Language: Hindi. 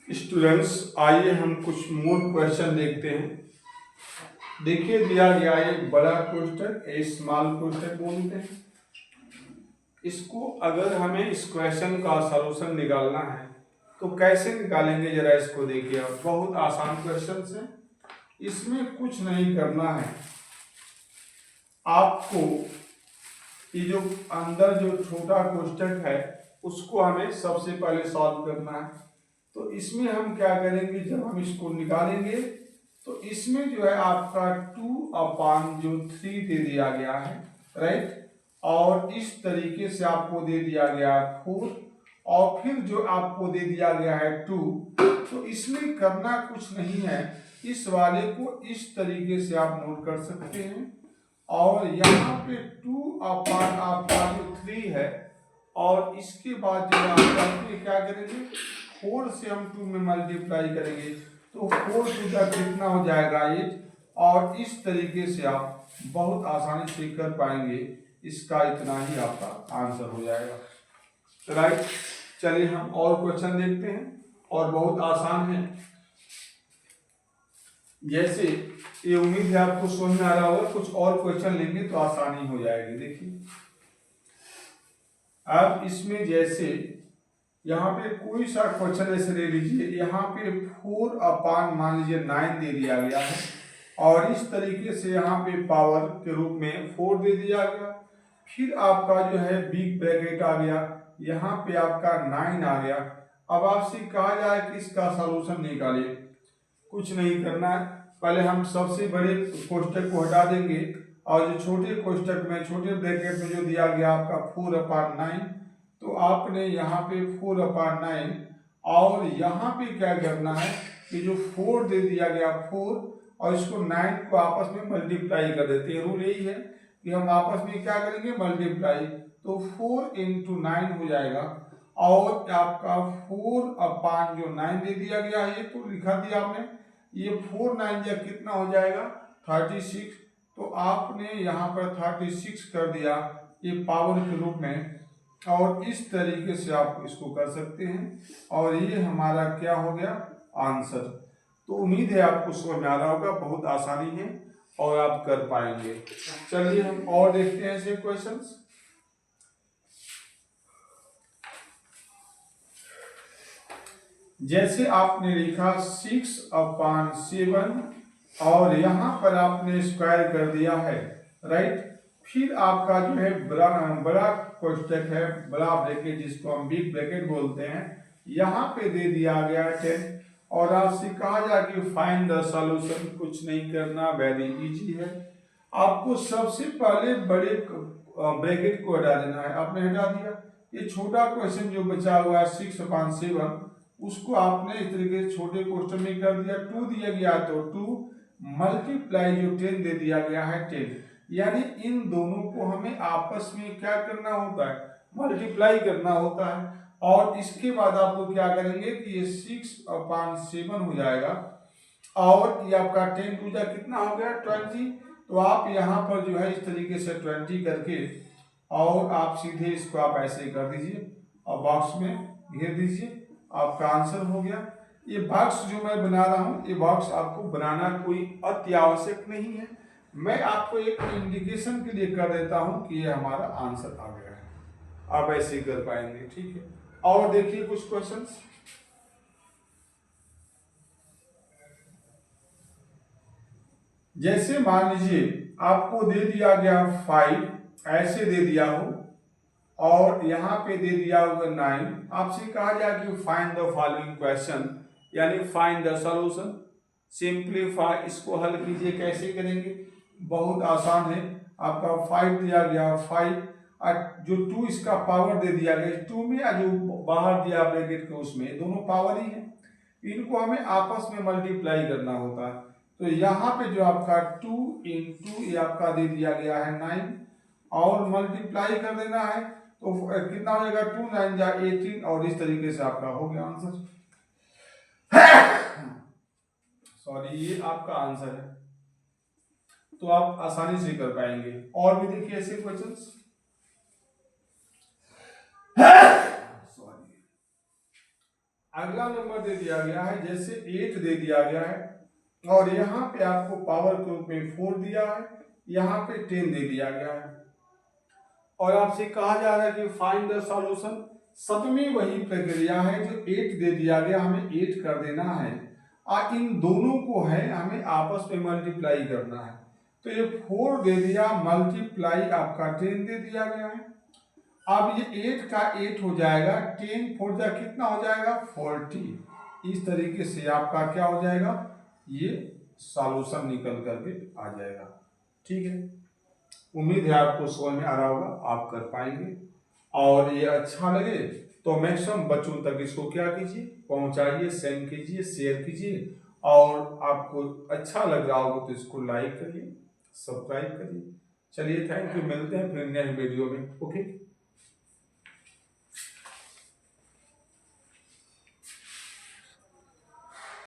स्टूडेंट्स, आइए हम कुछ मोर क्वेश्चन देखते हैं। देखिए, दिया गया एक बड़ा कोष्ठक, एक स्मॉल कोष्ठक बोलते हैं। इसको अगर हमें इस क्वेश्चन का सॉल्यूशन निकालना है तो कैसे निकालेंगे, जरा इसको देखिए। आप, बहुत आसान क्वेश्चन है, इसमें कुछ नहीं करना है। आपको ये जो अंदर जो छोटा कोष्ठक है उसको हमें सबसे पहले सॉल्व करना है। तो इसमें हम क्या करेंगे, जब हम इसको निकालेंगे तो इसमें जो है आपका 2/3 दे दिया गया है, राइट। और इस तरीके से आपको दे दिया गया है 4, और फिर जो आपको दे दिया गया है 2। तो इसमें करना कुछ नहीं है, इस वाले को इस तरीके से आप नोट कर सकते हैं। और यहाँ पे 2/3 है, और इसके बाद जो आप क्या करेंगे, 4 से हम 2 में मल्टीप्लाई करेंगे तो 4 टू द कितना हो जाएगा 8। और इस तरीके से आप बहुत आसानी से कर पाएंगे। इसका इतना ही आपका आंसर हो जाएगा, राइट। चलिए हम और क्वेश्चन देखते हैं, और बहुत आसान है। जैसे ये उम्मीद है आपको समझ में आ रहा होगा, कुछ और क्वेश्चन लेंगे तो आसानी हो जाएगी। देखिए, अब इसमें जैसे यहाँ पे कोई सा क्वेश्चन ऐसे ले लीजिए, यहाँ पे 4 मान लीजिए 9 दे दिया गया है, और इस तरीके से यहाँ पे पावर के रूप में 4 दे दिया गया। फिर आपका जो है बिग ब्रैकेट आ गया, यहाँ पे आपका 9 आ गया। अब आपसे कहा जाए कि इसका सॉल्यूशन निकालिए। कुछ नहीं करना है, पहले हम सबसे बड़े कोष्ठक को हटा देंगे, और जो छोटे कोष्ठक में, छोटे ब्रैकेट में जो दिया गया आपका 4/9, तो आपने यहाँ पे 4/9, और यहाँ पे क्या करना है कि जो 4 दे दिया गया 4, और इसको 9 को आपस में मल्टीप्लाई कर देते हैं। रूल यही है कि हम आपस में क्या करेंगे, मल्टीप्लाई। तो 4 × 9 हो जाएगा, और आपका 4/9 दे दिया गया है, ये तो लिखा दिया आपने। ये 4 9 या कितना हो जाएगा 36। तो आपने यहाँ पर 36 कर दिया ये पावर के रूप में, और इस तरीके से आप इसको कर सकते हैं, और ये हमारा क्या हो गया आंसर। तो उम्मीद है आपको समझ में आ रहा होगा, बहुत आसानी है और आप कर पाएंगे। चलिए हम और देखते हैं ऐसे क्वेश्चंस। जैसे आपने लिखा 6/7, और यहाँ पर आपने स्क्वायर कर दिया है, राइट। फिर आपका जो है बड़ा कोष्ठक है, बड़ा ब्रैकेट जिसको हम बिग ब्रैकेट बोलते हैं, यहाँ पे दे दिया गया 10। और आपसे कहा जाए कि फाइंड द सॉल्यूशन। कुछ नहीं करना, वेरी इजी है। आपको सबसे पहले बड़े ब्रैकेट को हटा देना है, आपने हटा दिया। ये छोटा क्वेश्चन जो बचा हुआ है 6/7, उसको आपने इस तरीके से छोटे क्वेश्चन में कर दिया। 2 दिया गया तो 2 मल्टीप्लाई जो 10 दे दिया गया है 10, यानी इन दोनों को हमें आपस में क्या करना होता है, मल्टीप्लाई करना होता है। और इसके बाद आपको क्या करेंगे कि ये 6/7 हो जाएगा, और ये आपका 10 टू जा कितना हो गया 20। तो आप यहाँ पर जो है इस तरीके से 20 करके, और आप सीधे इसको आप ऐसे कर दीजिए और बॉक्स में घेर दीजिए, आपका आंसर हो गया। ये बॉक्स जो मैं बना रहा हूँ, ये बॉक्स आपको बनाना कोई अति आवश्यक नहीं है, मैं आपको एक इंडिकेशन के लिए कर देता हूँ कि ये हमारा आंसर आ गया है। आप ऐसे कर पाएंगे, ठीक है। और देखिए कुछ क्वेश्चंस। जैसे मान लीजिए आपको दे दिया गया 5, ऐसे दे दिया हो, और यहाँ पे दे दिया हुआ 9। आपसे कहा जाए कि फाइंड द फॉलोइंग क्वेश्चन, यानी फाइंड द सॉल्यूशन। सिंप्लीफाई, इसको हल कीजिए। कैसे करेंगे, बहुत आसान है। आपका 5 दिया गया 5, और जो 2 इसका पावर दे दिया गया 2 में, या जो बाहर दिया ब्रैकेट के उसमें, दोनों पावर ही है। इनको हमें आपस में मल्टीप्लाई करना होता है। तो यहाँ पे जो आपका 2 × ये आपका दे दिया गया है 9, और मल्टीप्लाई कर देना है, तो कितना हो जाएगा 2 9 जा 18, और इस तरीके से आपका हो गया आंसर। सॉरी, ये आपका आंसर है, तो आप आसानी से कर पाएंगे। और भी देखिए ऐसे क्वेश्चंस। सॉरी, अगला नंबर दे दिया गया है, जैसे 8 दे दिया गया है और यहाँ पे आपको पावर के रूप में 4 दिया है, यहाँ पे 10 दे दिया गया है और आपसे कहा जा रहा है कि फाइंड द सॉल्यूशन। सब में वही प्रक्रिया है, जो 8 दे दिया गया हमें 8 कर देना है और इन दोनों को है हमें आपस में मल्टीप्लाई करना है। तो ये 4 दे दिया मल्टीप्लाई आपका 10 दे दिया गया है। अब ये 8 का 8 हो जाएगा, 10 4 जा कितना हो जाएगा 40। इस तरीके से आपका क्या हो जाएगा, ये सॉल्यूशन निकल करके आ जाएगा। ठीक है, उम्मीद है आपको समझ में आ रहा होगा, आप कर पाएंगे। और ये अच्छा लगे तो मैक्सिमम बच्चों तक इसको क्या कीजिए, पहुंचाइए, सेंड कीजिए, शेयर कीजिए। और आपको अच्छा लग रहा होगा तो इसको लाइक करिए, सब्सक्राइब करिए। चलिए, थैंक यू, मिलते हैं फिर नए वीडियो में। ओके।